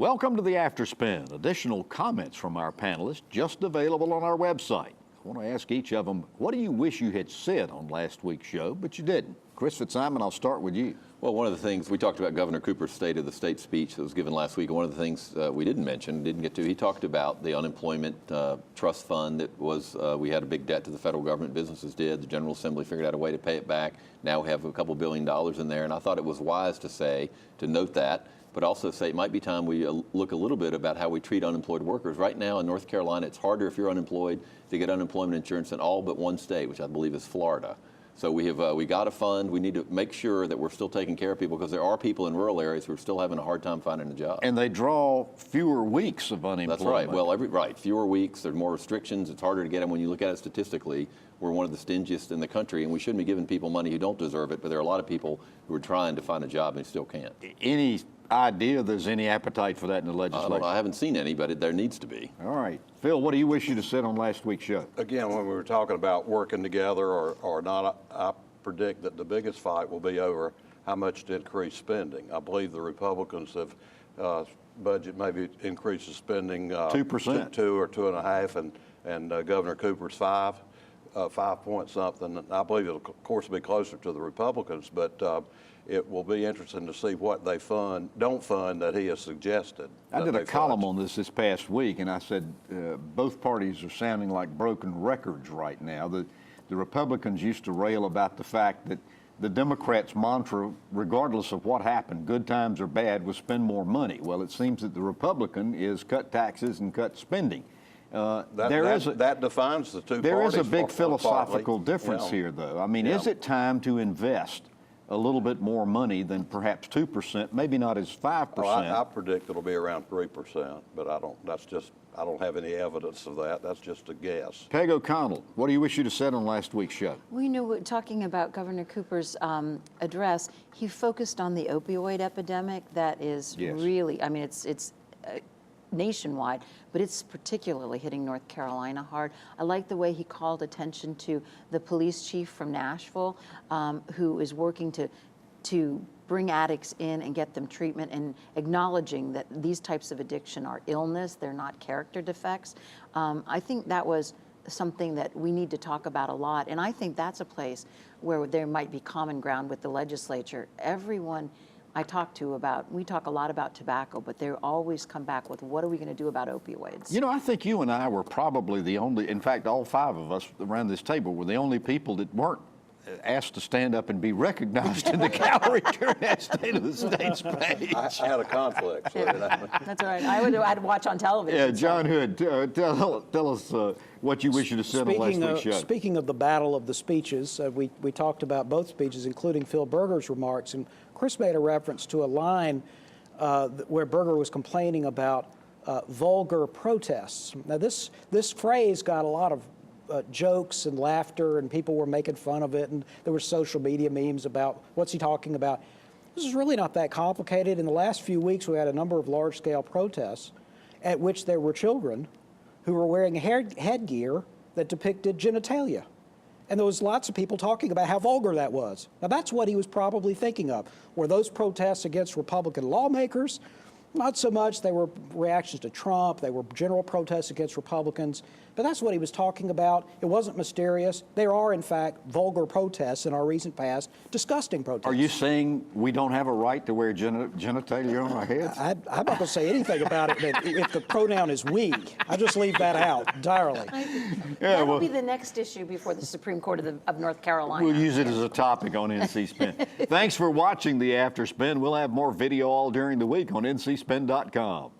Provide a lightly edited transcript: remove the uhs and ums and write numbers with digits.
Welcome to the After Spin. Additional comments from our panelists just available on our website. I want to ask each of them, what do you wish you had said on last week's show, but you didn't? Chris Fitzsimon, I'll start with you. Well, one of the things, we talked about Governor Cooper's State of the State speech that was given last week. One of the things we didn't mention, didn't get to, he talked about the unemployment trust fund that was, we had a big debt to the federal government, businesses did. The General Assembly figured out a way to pay it back. Now we have a couple $2 billion in there, and I thought it was wise to say, to note that, but also say it might be time we look a little bit about how we treat unemployed workers. Right now in North Carolina, it's harder if you're unemployed to get unemployment insurance in all but one state, which I believe is Florida. So we got a fund. We need to make sure that we're still taking care of people because there are people in rural areas who are still having a hard time finding a job. And they draw fewer weeks of unemployment. That's right. Well, fewer weeks. There's more restrictions. It's harder to get them. When you look at it statistically, we're one of the stingiest in the country, and we shouldn't be giving people money who don't deserve it. But there are a lot of people who are trying to find a job and still can't. Any idea there's any appetite for that in the legislature? I haven't seen any, but there needs to be. All right. Phil, what do you wish you'd have said on last week's show? Again, when we were talking about working together or not, I predict that the biggest fight will be over how much to increase spending. I believe the Republicans have budget maybe increases spending 2%, 2 or 2.5, and Governor Cooper's 5 point something. I believe it'll of course be closer to the Republicans, but it will be interesting to see what they don't fund that he has suggested. I did a column on this past week, and I said both parties are sounding like broken records right now. The Republicans used to rail about the fact that the Democrats' mantra, regardless of what happened, good times or bad, was spend more money. Well, it seems that the Republican is cut taxes and cut spending. That defines the two parties. There is a big philosophical difference here, though. I mean, is it time to invest a little bit more money than perhaps 2%, maybe not as 5%? Well, I predict it'll be around 3%, but I don't have any evidence of that. That's just a guess. Peg O'Connell, what do you wish you'd have said on last week's show? Well, you know, talking about Governor Cooper's address, he focused on the opioid epidemic. That is really, I mean, it's nationwide, but it's particularly hitting North Carolina hard. I like the way he called attention to the police chief from Nashville, who is working to bring addicts in and get them treatment, and acknowledging that these types of addiction are illness, they're not character defects. I think that was something that we need to talk about a lot, and I think that's a place where there might be common ground with the legislature. Everyone I talk to about, we talk a lot about tobacco, but they always come back with, what are we going to do about opioids? You know, I think you and I were probably the only, in fact, all 5 of us around this table were the only people that weren't asked to stand up and be recognized in the gallery during that State of the State's page. I had a conflict. So That's all right. I'd watch on television. Yeah, John Hood, tell us what you wish you'd have said on last week's show. Speaking of the battle of the speeches, we talked about both speeches, including Phil Berger's remarks, and Chris made a reference to a line where Berger was complaining about vulgar protests. Now, this phrase got a lot of jokes and laughter, and people were making fun of it, and there were social media memes about what's he talking about. This is really not that complicated. In the last few weeks, we had a number of large-scale protests at which there were children who were wearing headgear that depicted genitalia. And there was lots of people talking about how vulgar that was. Now, that's what he was probably thinking of. Were those protests against Republican lawmakers? Not so much. They were reactions to Trump. They were general protests against Republicans. But that's what he was talking about. It wasn't mysterious. There are, in fact, vulgar protests in our recent past, disgusting protests. Are you saying we don't have a right to wear genitalia on our heads? I'm not going to say anything about it, but if the pronoun is we, I just leave that out entirely. That will be the next issue before the Supreme Court of North Carolina. We'll use it as a topic on NC Spin. Thanks for watching the After Spin. We'll have more video all during the week on ncspin.com.